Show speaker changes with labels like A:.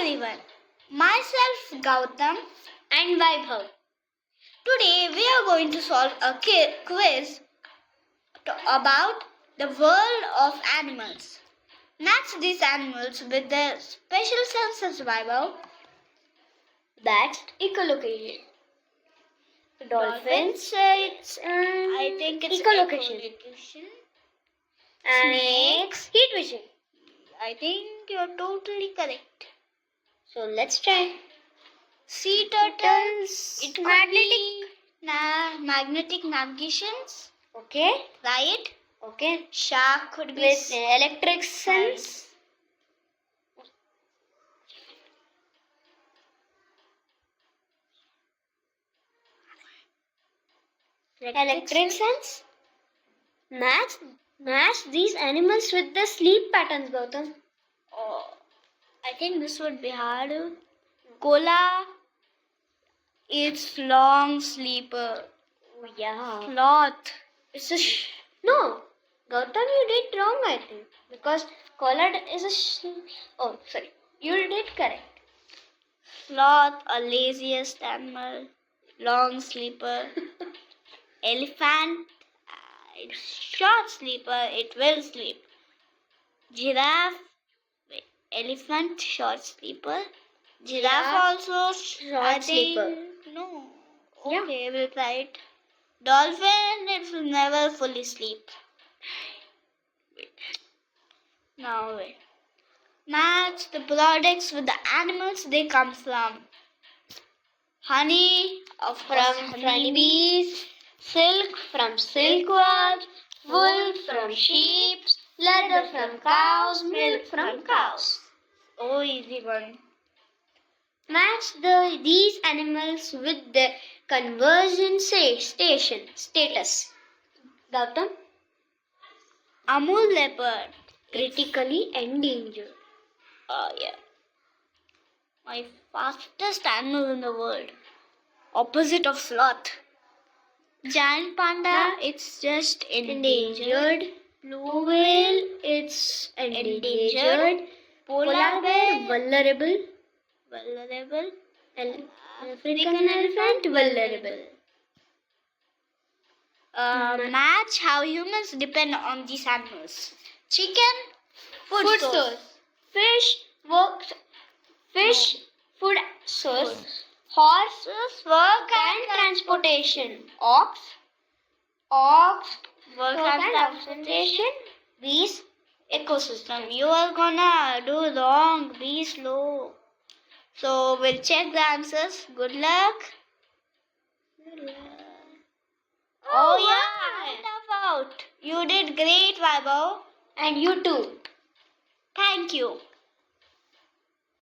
A: everyone, myself Gautam
B: and Vaibhav.
A: Today we are going to solve a quiz about the world of animals. Match these animals with their special senses, Vaibhav.
B: That's echolocation. Dolphins,
A: I think it's
B: echolocation. Snakes, heat vision.
A: I think you're totally correct.
B: So let's try.
A: Sea turtles,
B: It's
A: magnetic navigations.
B: Okay.
A: Right?
B: Okay.
A: Shark could be
B: With electric sense. Electric sense. Match these animals with the sleep patterns, Gautam.
A: Oh, I think this would be hard. Koala, it's long sleeper.
B: Oh, yeah.
A: Sloth.
B: It's a no. Gautam, you did wrong, I think. Because collard is a oh, sorry. You did correct.
A: Sloth, a laziest animal. Long sleeper. Elephant, it's short sleeper. It will sleep. Giraffe, elephant, short sleeper. Giraffe also
B: short sleeper.
A: No.
B: Yeah.
A: Okay, we'll try it. Dolphin, it will never fully sleep. Wait. Match the products with the animals they come from. Honey
B: From honeybees, silk from silkworm, wool from sheep, leather from cows, milk from cows.
A: Oh, easy one.
B: Match these animals with their conversion status. Gautam,
A: Amul leopard,
B: critically endangered.
A: Oh yeah. My fastest animal in the world. Opposite of sloth. Giant panda, it's just endangered.
B: Blue whale, it's endangered. Polar bear, vulnerable. African elephant, vulnerable.
A: Match how humans depend on these animals. Chicken, food source.
B: Fish, food source. Horses, work and transportation. Ox, work and transportation. Bees,
A: Ecosystem. You are gonna do wrong. Be slow. So we'll check the answers. Good luck. Oh yeah, enough out. You did great, Vaibhav.
B: and you too.
A: Thank you.